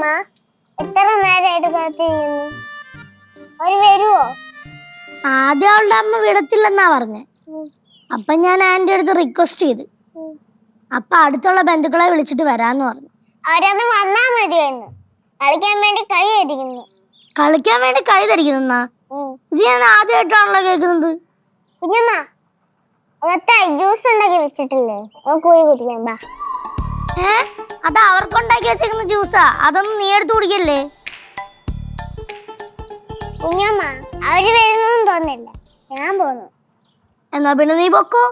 കുഞ്ഞമ്മ എത്ര നേരമായിട്ട് കാത്തിരിക്കുന്നു? അവര് വരുവോ? ആദ്യം അവളുടെ അമ്മ വിടത്തില്ലെന്നാ പറഞ്ഞേ. അപ്പൊ ഞാൻ ആന്റി അടുത്ത് റിക്വസ്റ്റ് ചെയ്ത്. അപ്പൊ അടുത്തുള്ള ബന്ധുക്കളെ വിളിച്ചിട്ട് വരാന്ന് പറഞ്ഞു. അവരൊന്ന് വന്നാ മതിയായിരുന്നു. കളിക്കാൻ വേണ്ടി കൈ അടിക്കുന്നു. കളിക്കാൻ വേണ്ടി കൈ ധരിക്കുന്നാ? ഇത് ഞാൻ ആദ്യമായിട്ടാണല്ലോ കേൾക്കുന്നത്. കുഞ്ഞമ്മ അകത്ത് ജ്യൂസ് ഉണ്ടാക്കി വെച്ചിട്ടില്ലേ? പോയി കുടിക്കാൻ ബാ. അത് അവർക്കുണ്ടാക്കി വെച്ചേക്കുന്ന ജ്യൂസാ. അതൊന്നും നീ എടുത്ത് കുടിക്കല്ലേ. കുഞ്ഞമ്മ അവര് വരുന്നൊന്നും തോന്നില്ല. ഞാൻ പോന്നു. എന്നാ പിന്നെ നീ പൊക്കോ.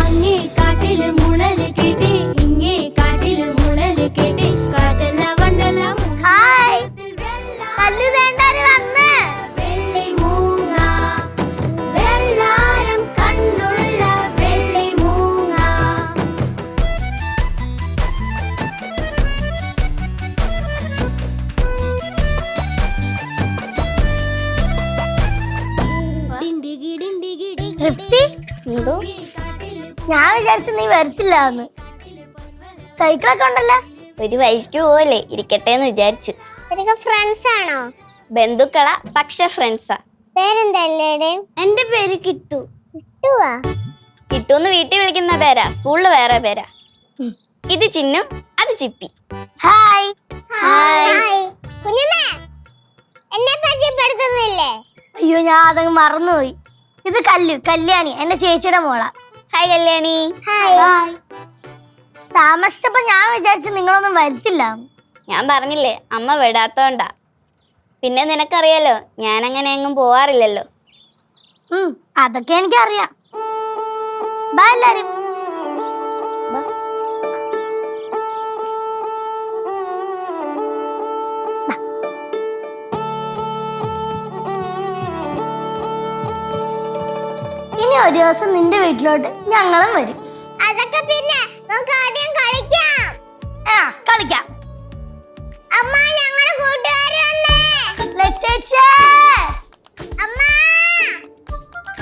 അങ്ങേ കാട്ടില് മുളല് കേട്ടേ, ഇങ്ങേ കാട്ടില് മുളല് കേട്ടേ, കാറ്റല്ല വണ്ടല്ല ഹായ്, കല്ല് വേണ്ടാര് വന്ന്. വെള്ളി മൂങ്ങ, വെള്ളാരം കണ്ണുള്ള വെള്ളി മൂങ്ങ. തൃപ്തി, ഞാൻ വിചാരിച്ചു നീ വരത്തില്ല എന്ന്. സൈക്കിളൊക്കെ ഉണ്ടല്ലോ. ഒരു വഴിക്ക് പോലെ ഇരിക്കട്ടെ എന്ന് വിചാരിച്ചു. ഇവരൊക്കെ ഫ്രണ്ട്സ് ആണോ? ബന്ധുക്കളാ, പക്ഷെ ഫ്രണ്ട്സാ. പേരെന്തല്ലേ? എന്റെ പേര് കിട്ടു. കിട്ടുവാ? കിട്ടൂന്ന് വീട്ടിൽ വിളിക്കുന്ന പേരാ, സ്കൂളില് വേറെ പേരാ. ഇത് ചിന്നു, അത് ചിപ്പി. ഹായ്. ഹായ്. കുഞ്ഞമ്മ എന്നെ പരിചയപ്പെടുത്തുന്നില്ലേ? അയ്യോ, ഞാൻ അതങ്ങ് മറന്നുപോയി. ഇത് കല്യാണി, എന്റെ ചേച്ചിയുടെ മോളാ. ഹായ് കല്യാണി. ഹായ്. താമസിച്ചപ്പോ ഞാൻ വിചാരിച്ചു നിങ്ങളൊന്നും വരത്തില്ല. ഞാൻ പറഞ്ഞില്ലേ, അമ്മ വിടാത്തോണ്ടാ. പിന്നെ നിനക്കറിയാലോ, ഞാൻ അങ്ങനെ എങ്ങും പോവാറില്ലല്ലോ. അതൊക്കെ എനിക്കറിയാം. ബാ എല്ലാരും. ഇനി ഒരു ദിവസം നിന്റെ വീട്ടിലോട്ട് ഞങ്ങളും വരും. അതൊക്കെ പിന്നെ നമുക്ക് ആദ്യം കളിക്കാം. കളിക്കാം. അമ്മ ഞങ്ങളെ കൂട്ടുകാര് വന്നേ. ലച്ചേച്ചേ. അമ്മ.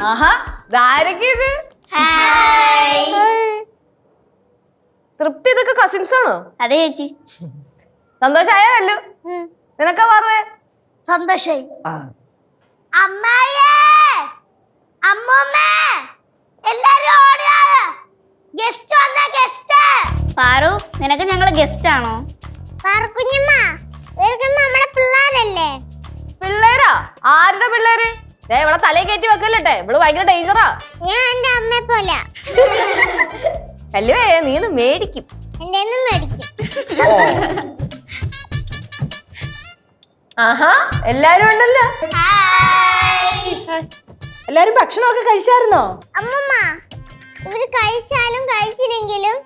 ആഹാ, ഇതാരൊക്കെയത്? ഹായ്. തൃപ്തി, ഇതൊക്കെ കസിൻസ് ആണോ? അതെ ചേച്ചി. സന്തോഷായല്ലോ. നിനക്കാ പറഞ്ഞേ? സന്തോഷായി. അമ്മായേ, അമ്മൂമ്മേ, എല്ലാരും ഓടുക. ഗസ്റ്റ് വന്ന ഗസ്റ്റ്. പാറു, നിനക്ക് ഞങ്ങള് ഗസ്റ്റ് ആണോ? കുഞ്ഞമ്മ ഇവർക്ക് നമ്മളെ പിള്ളേരല്ലേ? പിള്ളേരാ? ആരുടെ പിള്ളേര്? ഇവിടെ തലയെ കയറ്റി വെക്കല്ലേ, ഇവള് ഭയങ്കര ഡേഞ്ചറാ. ഞാൻ എന്റെ അമ്മയെ പോലെ. അല്ലേ, നീ ഒന്ന് മേടിക്കും. എന്റെ ഒന്നും മേടിക്കും. ആഹാ, എല്ലാരും ഉണ്ടല്ലോ. എല്ലാരും ഭക്ഷണമൊക്കെ കഴിച്ചായിരുന്നോ? അമ്മമ്മ ഇവര് കഴിച്ചാലും കഴിച്ചില്ലെങ്കിലും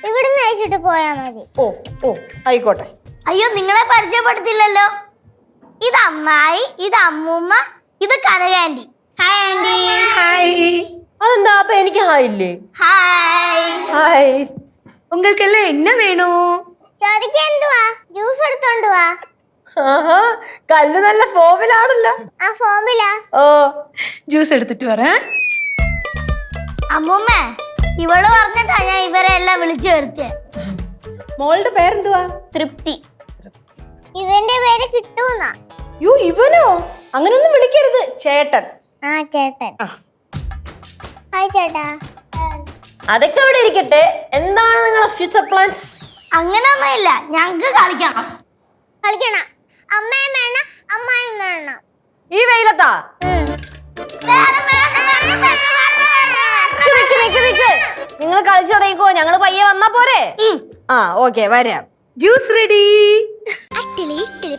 ഇവിടുന്ന് കഴിച്ചിട്ട് പോയാ മതി. ഓ ആയിക്കോട്ടെ. അയ്യോ, നിങ്ങളെ പരിചയപ്പെടുത്തില്ലല്ലോ. ഇത് അമ്മായി, ഇത് അമ്മൂമ്മ, ഇത് കനകാൻറ്റി. Hi aunty. ഹായ്. അതെന്താ അപ്പൊ എനിക്ക് ഹായില്ലേ? ഹായ്. ഹായ്. ഉങ്ങൾക്കെല്ലാം എന്നെ വേണോ? ചോദിക്കാൻ എന്തുവാ? ജ്യൂസ് എടുത്തോണ്ട് വാ. ആഹാ, കല്ല് നല്ല ഫോമിലാണല്ലോ. ആ ഫോമിലാ. ഓ, ജ്യൂസ് എടുത്തിട്ട് വരാ. അമ്മൂമ്മ, ഇവള് പറഞ്ഞിട്ടാ ഞാൻ ഇവരെ എല്ലാം വിളിച്ചു വരുത്തിയെ. മോളുടെ പേരെന്തുവാ? തൃപ്തി. ഇവന്റെ പേര് കിട്ടൂന്നാ. യോ, ഇവനോ? അങ്ങനൊന്നും വിളിക്കരുത്. ചേട്ടൻ. ആ ചേട്ടൻ. ഹായ് ചേട്ടാ. അതൊക്കെ അവിടെ ഇരിക്കട്ടെ. എന്താണ് നിങ്ങളെ ഫ്യൂച്ചർ പ്ലാൻസ്? അങ്ങനെയൊന്നുമില്ല, ഞങ്ങക്ക് കളിക്കണം. കളിക്കണം. അമ്മയും വേണം, അമ്മായും വേണം. ഈ വെയിലത്താ? നിങ്ങൾ കളിച്ചു തുടങ്ങിക്കോ, ഞങ്ങള് പയ്യെ വന്നാ പോരെ? ആ, ഓക്കെ, വരാം. Juice ready. അട്ടിലി ഇട്ടിലി